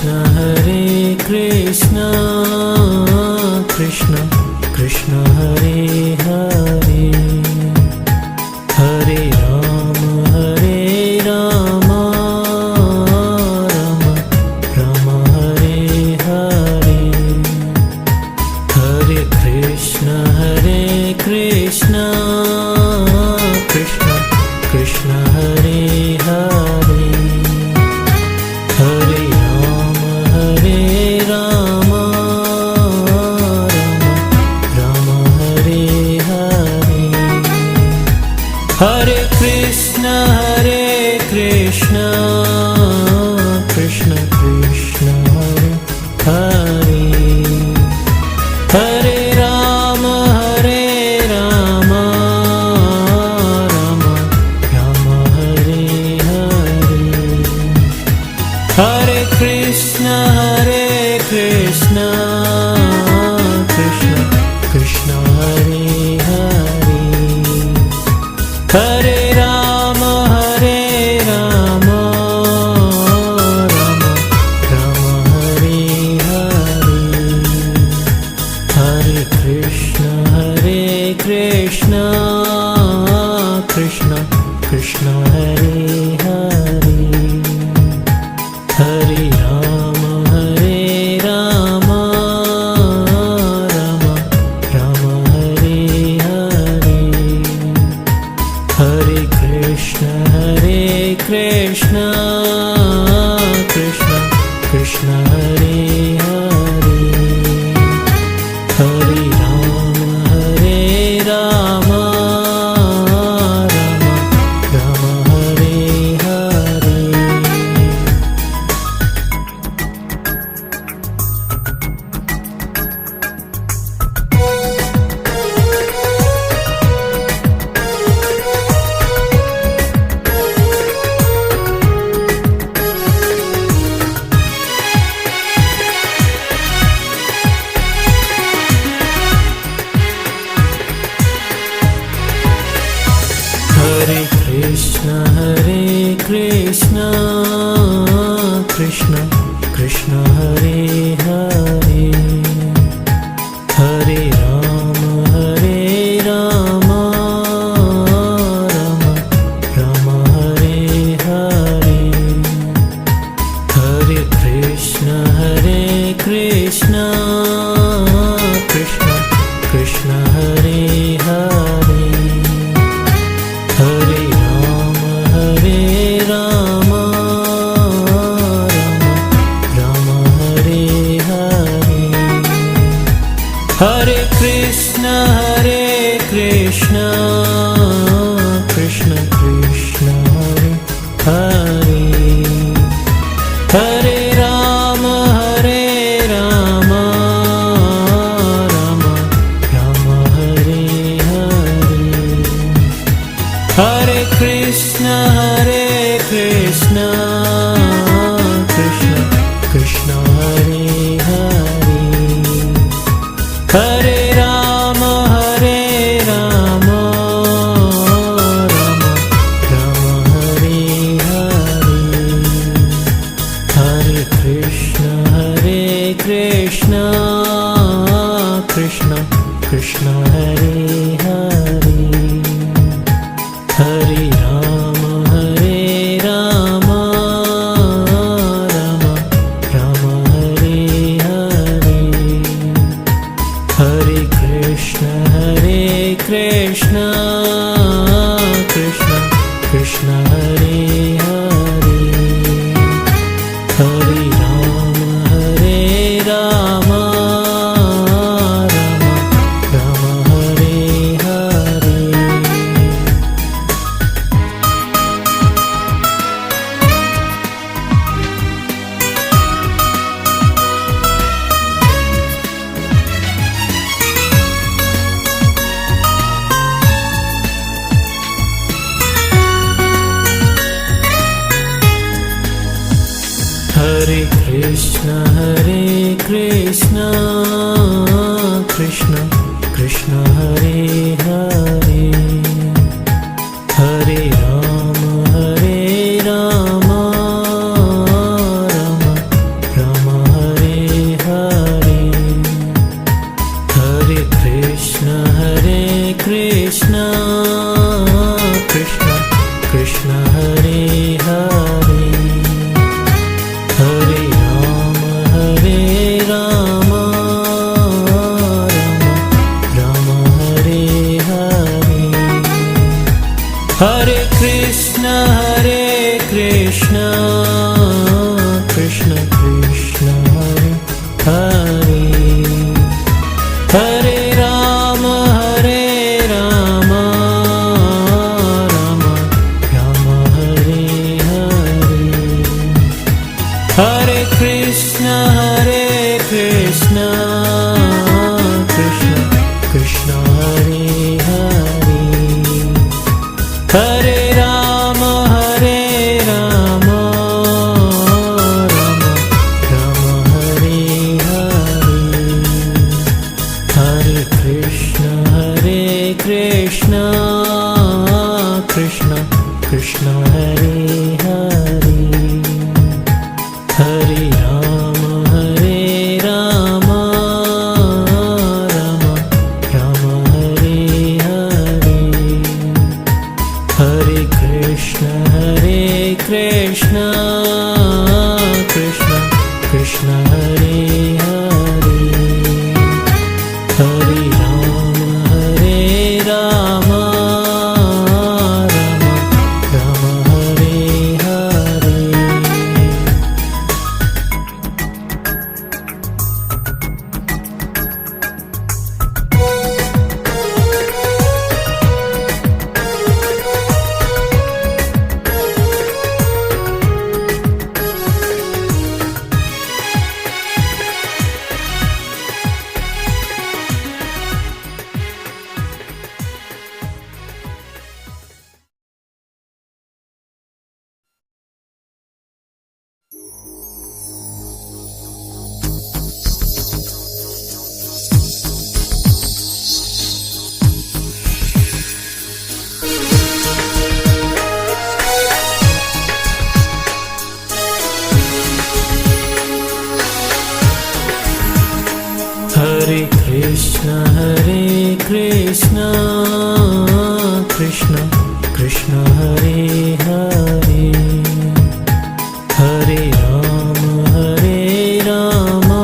Krishna Krishna Krishna Hare Hare Hare Ram Ram Ram Hare Hare Hare Krishna Krishna Krishna Hare Hare Hare Ram Ram Ram Hare Hare Hare Krishna Krishna Krishna Krishna Hare Hare Hare Ram Ram Ram Hare Hare Hare Krishna Krishna Krishna Krishna Hare Hare Hare Ram Ram Ram Hare Hare Hare Krishna Krishna Krishna Krishna Hare Hare Hare Ram Ram Ram Hare Hare Hare Krishna Krishna Krishna Krishna Hare Hare Hare Ram Ram Ram Hare Hare Hare Krishna Krishna Krishna Hare Hare Hare Ram Ram Ram Hare Hare Hare Krishna Krishna Krishna Krishna Hare Hare Hare Ram Ram Ram Hare Hare Hare Krishna Krishna Krishna Krishna Hare Hare Hare Ram Ram Ram Hare Hare Hare Krishna Krishna Krishna Krishna Hare Hare Hare Ram Ram Ram Hare Hare Hare Krishna Krishna Krishna Krishna Hare Hare Hare Ram Ram Ram Hare Hare Hare Krishna Krishna Krishna Krishna Hare Hare Hare Ram Ram Ram Hare Hare Hare Krishna Krishna Krishna Hare Hare Hare Ram Ram Ram Hare Krishna Krishna Krishna Hare Hare, Hare Rama Rama Rama Hare Hare, Hare Krishna Krishna Krishna Hare Hare, Hare Rama Rama Rama Hare Hare, Hare Krishna Krishna Krishna Hare Hare, Hare Rama Rama Rama Hare Hare, Hare Krishna Krishna Krishna Hare Hare, Hare Rama Rama Rama Hare Hare. Hare Krishna Krishna Krishna Hare Hare, Hare Rama Rama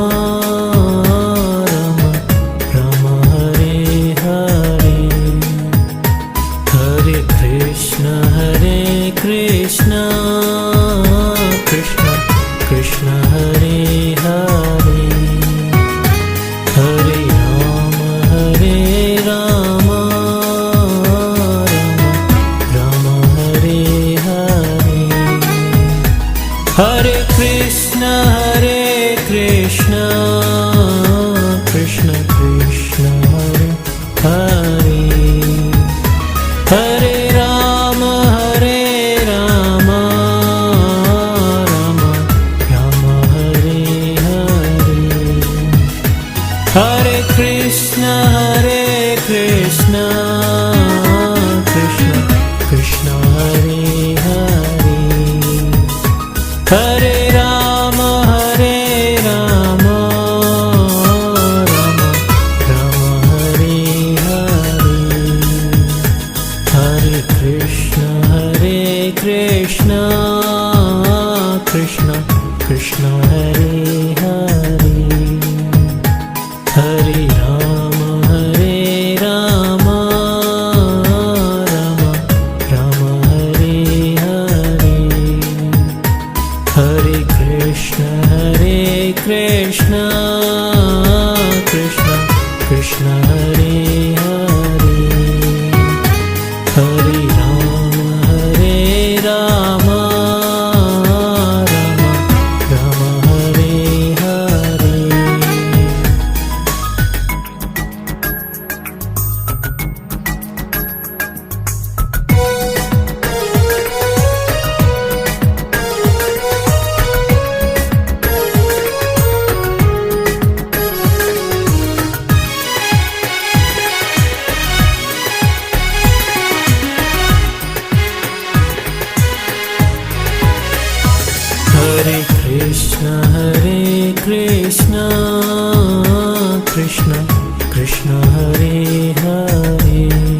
Rama Hare Hare, Hare Krishna Krishna Krishna Hare Hare, Hare Rama Rama Rama Hare Hare, Hare Krishna Krishna Krishna Hare Hare, Hare Rama Rama Rama Hare Hare, Hare Krishna Krishna Krishna Hare Hare, Hare Rama Rama Rama Hare Hare, Hare Krishna Krishna Krishna Hare Hare, Hare Rama Rama Rama Hare Hare, Hare Krishna Krishna Krishna Hare Hare, Hare Rama Rama Rama Hare Hare. Hare Krishna Krishna Krishna Hare Hare,